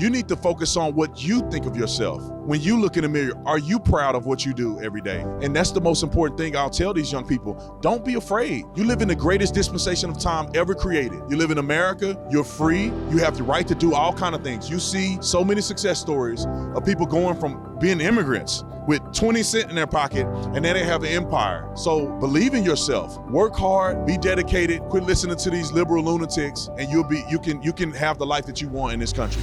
You need to focus on what you think of yourself. When you look in the mirror, are you proud of what you do every day? And that's the most important thing I'll tell these young people. Don't be afraid. You live in the greatest dispensation of time ever created. You live in America, you're free, you have the right to do all kinds of things. You see so many success stories of people going from being immigrants with 20 cents in their pocket, and then they have an empire. So believe in yourself, work hard, be dedicated, quit listening to these liberal lunatics, and you can have the life that you want in this country.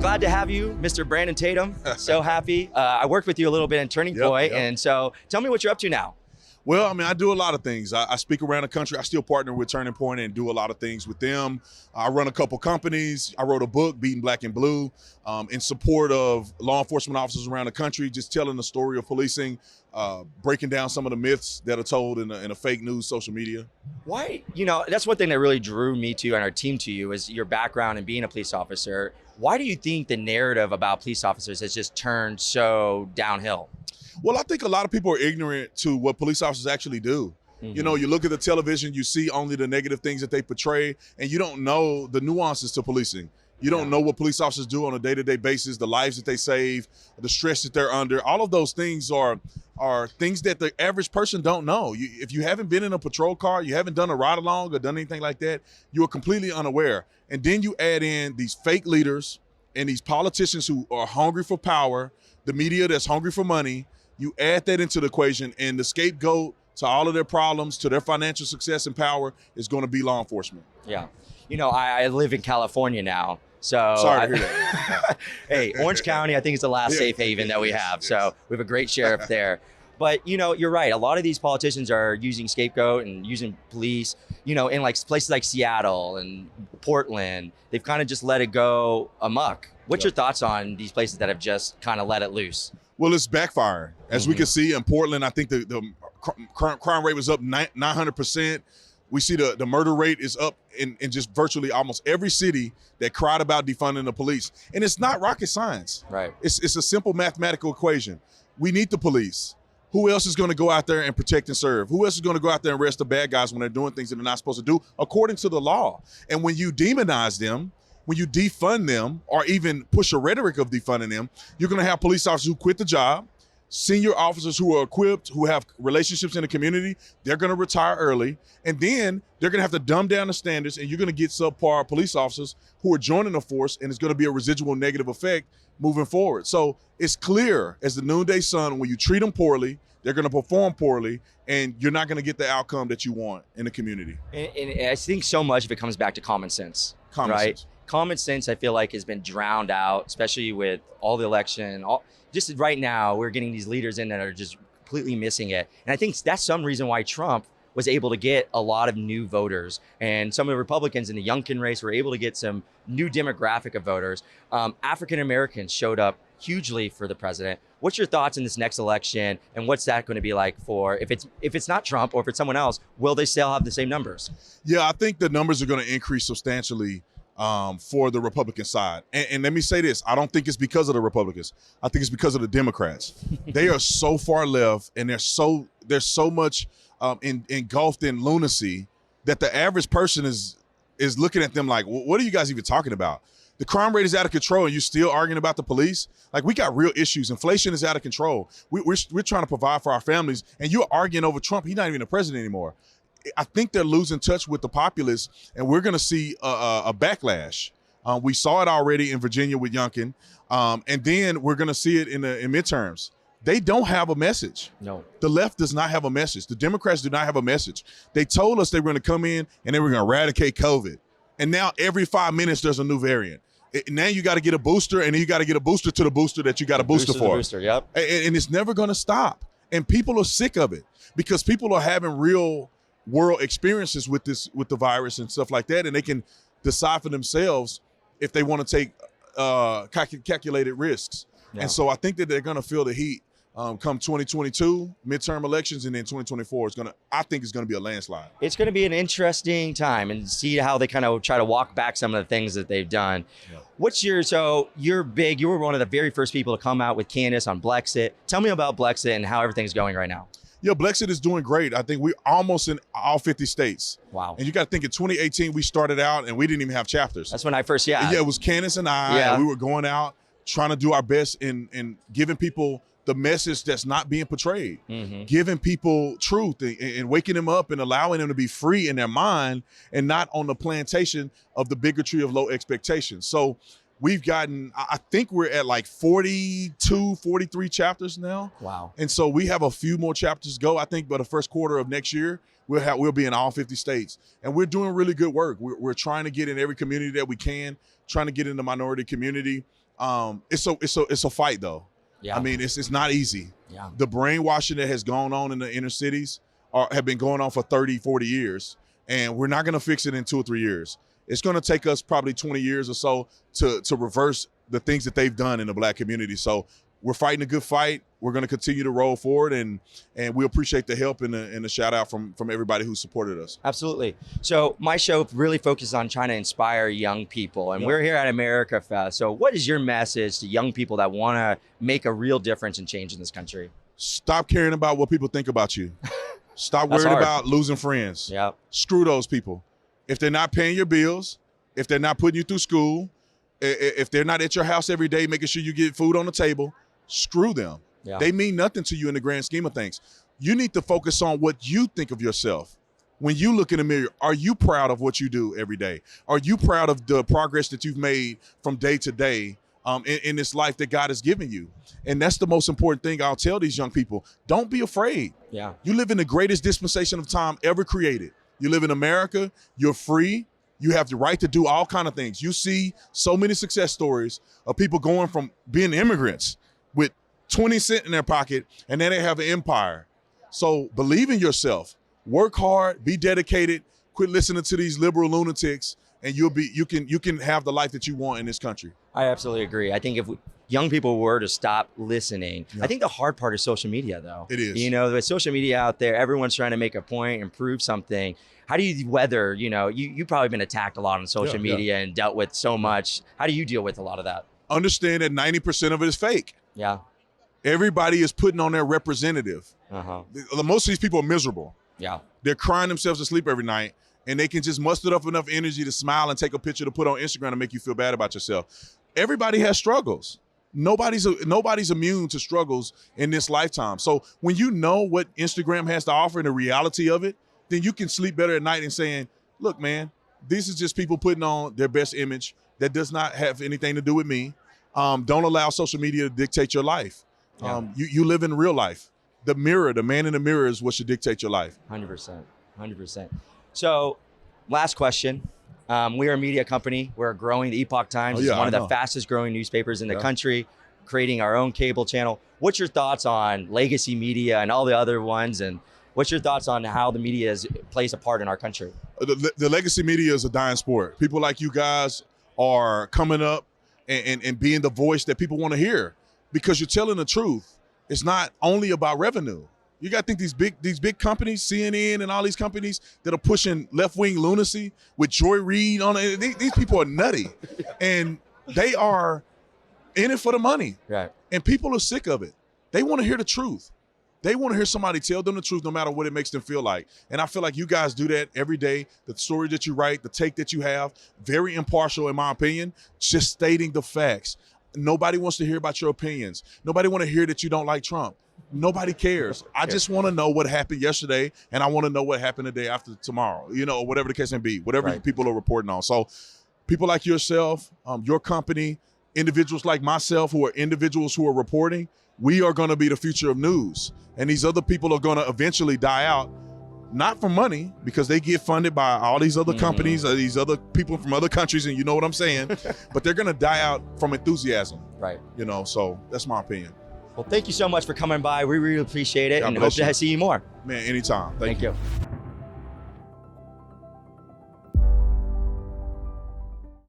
Glad to have you, Mr. Brandon Tatum. So happy. I worked with you a little bit in Turning Point, and so tell me what you're up to now. Well, I mean, I do a lot of things. I speak around the country. I still partner with Turning Point and do a lot of things with them. I run a couple companies. I wrote a book, Beating Black and Blue, in support of law enforcement officers around the country, just telling the story of policing, breaking down some of the myths that are told in a fake news social media. Why, that's one thing that really drew me to you and our team to you is your background in being a police officer. Why do you think the narrative about police officers has just turned so downhill? Well, I think a lot of people are ignorant to what police officers actually do. Mm-hmm. You look at the television, you see only the negative things that they portray, and you don't know the nuances to policing. You don't know what police officers do on a day-to-day basis, the lives that they save, the stress that they're under. All of those things are things that the average person don't know. If you haven't been in a patrol car, you haven't done a ride-along or done anything like that, you are completely unaware. And then you add in these fake leaders and these politicians who are hungry for power, the media that's hungry for money. You add that into the equation, and the scapegoat to all of their problems, to their financial success and power, is going to be law enforcement. Yeah. I live in California now. So sorry to hear that. Hey, Orange County, I think is the last safe haven that we have. So we have a great sheriff there. But, you're right. A lot of these politicians are using scapegoat and using police, in like places like Seattle and Portland. They've kind of just let it go amok. What's your thoughts on these places that have just kind of let it loose? Well, it's backfiring. As we can see in Portland, I think the crime rate was up 900%. We see the murder rate is up in just virtually almost every city that cried about defunding the police. And it's not rocket science. Right. It's a simple mathematical equation. We need the police. Who else is going to go out there and protect and serve? Who else is going to go out there and arrest the bad guys when they're doing things that they're not supposed to do according to the law? And when you demonize them, when you defund them, or even push a rhetoric of defunding them, you're going to have police officers who quit the job, senior officers who are equipped, who have relationships in the community, they're going to retire early, and then they're going to have to dumb down the standards, and you're going to get subpar police officers who are joining the force, and it's going to be a residual negative effect moving forward. So it's clear as the noonday sun, when you treat them poorly, they're going to perform poorly, and you're not going to get the outcome that you want in the community. And I think so much of it comes back to common sense. Common sense. Common sense, I feel like, has been drowned out, especially with all the election. Just right now, we're getting these leaders in that are just completely missing it. And I think that's some reason why Trump was able to get a lot of new voters. And some of the Republicans in the Youngkin race were able to get some new demographic of voters. African Americans showed up hugely for the president. What's your thoughts in this next election, and what's that going to be like for, if it's not Trump or if it's someone else, will they still have the same numbers? Yeah, I think the numbers are going to increase substantially for the Republican side. And let me say this, I don't think it's because of the Republicans. I think it's because of the Democrats. They are so far left, and there's so much engulfed in lunacy that the average person is looking at them like, what are you guys even talking about? The crime rate is out of control, and you're still arguing about the police? Like, we got real issues. Inflation is out of control. We're trying to provide for our families, and you're arguing over Trump. He's not even the president anymore. I think they're losing touch with the populace, and we're going to see a backlash. We saw it already in Virginia with Youngkin, and then we're going to see it in midterms. They don't have a message. No. The left does not have a message. The Democrats do not have a message. They told us they were going to come in and they were going to eradicate COVID. And now every 5 minutes there's a new variant. Now you got to get a booster, and then you got to get a booster to the booster that you got a booster for. Booster, yep. And it's never going to stop. And people are sick of it because people are having real world experiences with the virus and stuff like that, and they can decide for themselves if they want to take calculated risks. Yeah. And so I think that they're going to feel the heat come 2022 midterm elections, and then 2024 I think it's going to be a landslide. It's going to be an interesting time, and see how they kind of try to walk back some of the things that they've done. Yeah. So you're big. You were one of the very first people to come out with Candace on Blexit. Tell me about Blexit and how everything's going right now. Yeah, Blexit is doing great. I think we're almost in all 50 states. Wow. And you got to think in 2018, we started out and we didn't even have chapters. That's when I first, yeah. Yeah, it was Candace and I. Yeah. And we were going out trying to do our best in giving people the message that's not being portrayed, giving people truth and waking them up and allowing them to be free in their mind and not on the plantation of the bigotry of low expectations. So we've gotten, I think we're at like 42, 43 chapters now. Wow. And so we have a few more chapters to go. I think by the first quarter of next year, we'll be in all 50 states. And we're doing really good work. We're trying to get in every community that we can, trying to get in the minority community. It's a fight though. Yeah. I mean, it's not easy. Yeah. The brainwashing that has gone on in the inner cities have been going on for 30, 40 years. And we're not going to fix it in 2 or 3 years. It's going to take us probably 20 years or so to reverse the things that they've done in the Black community. So we're fighting a good fight. We're going to continue to roll forward, and we appreciate the help and the shout out from everybody who supported us. Absolutely. So my show really focuses on trying to inspire young people, and we're here at AmericaFest. So what is your message to young people that want to make a real difference and change in this country? Stop caring about what people think about you. Stop worrying about losing friends. Yeah. Screw those people. If they're not paying your bills, if they're not putting you through school, if they're not at your house every day making sure you get food on the table, screw them. Yeah. They mean nothing to you in the grand scheme of things. You need to focus on what you think of yourself. When you look in the mirror, are you proud of what you do every day? Are you proud of the progress that you've made from day to day in this life that God has given you? And that's the most important thing I'll tell these young people. Don't be afraid. Yeah. You live in the greatest dispensation of time ever created. You live in America. You're free. You have the right to do all kinds of things. You see so many success stories of people going from being immigrants with 20 cents in their pocket, and then they have an empire. So believe in yourself, work hard, be dedicated, quit listening to these liberal lunatics, and you can have the life that you want in this country. I absolutely agree. I think if young people were to stop listening, I think the hard part is social media, though. It is. You know, with social media out there, everyone's trying to make a point and prove something. How do you weather, you've probably been attacked a lot on social media and dealt with so much. How do you deal with a lot of that? Understand that 90% of it is fake. Yeah. Everybody is putting on their representative. Most of these people are miserable. Yeah. They're crying themselves to sleep every night, and they can just muster up enough energy to smile and take a picture to put on Instagram to make you feel bad about yourself. Everybody has struggles. Nobody's immune to struggles in this lifetime. So when you know what Instagram has to offer and the reality of it, then you can sleep better at night and saying, look, man, this is just people putting on their best image that does not have anything to do with me. Don't allow social media to dictate your life. Yeah. You live in real life. The man in the mirror is what should dictate your life. 100%. So last question. We are a media company. We're growing. The Epoch Times is one of the fastest growing newspapers in the country, creating our own cable channel. What's your thoughts on legacy media and all the other ones? And what's your thoughts on how the media plays a part in our country? The legacy media is a dying sport. People like you guys are coming up and being the voice that people want to hear because you're telling the truth. It's not only about revenue. You got to think these big companies, CNN and all these companies that are pushing left-wing lunacy with Joy Reid on it. These people are nutty, and they are in it for the money. Right. And people are sick of it. They want to hear the truth. They want to hear somebody tell them the truth no matter what it makes them feel like. And I feel like you guys do that every day. The story that you write, the take that you have, very impartial in my opinion, just stating the facts. Nobody wants to hear about your opinions. Nobody want to hear that you don't like Trump. Nobody cares. I just want to know what happened yesterday, and I want to know what happened the day after tomorrow, or whatever the case may be, whatever people are reporting on. So people like yourself, your company, individuals like myself who are reporting, we are going to be the future of news. And these other people are going to eventually die out, not for money, because they get funded by all these other companies, these other people from other countries, and you know what I'm saying, but they're going to die out from enthusiasm. Right. So that's my opinion. Well, thank you so much for coming by. We really appreciate it, and hope to see you more. Man, anytime. Thank you.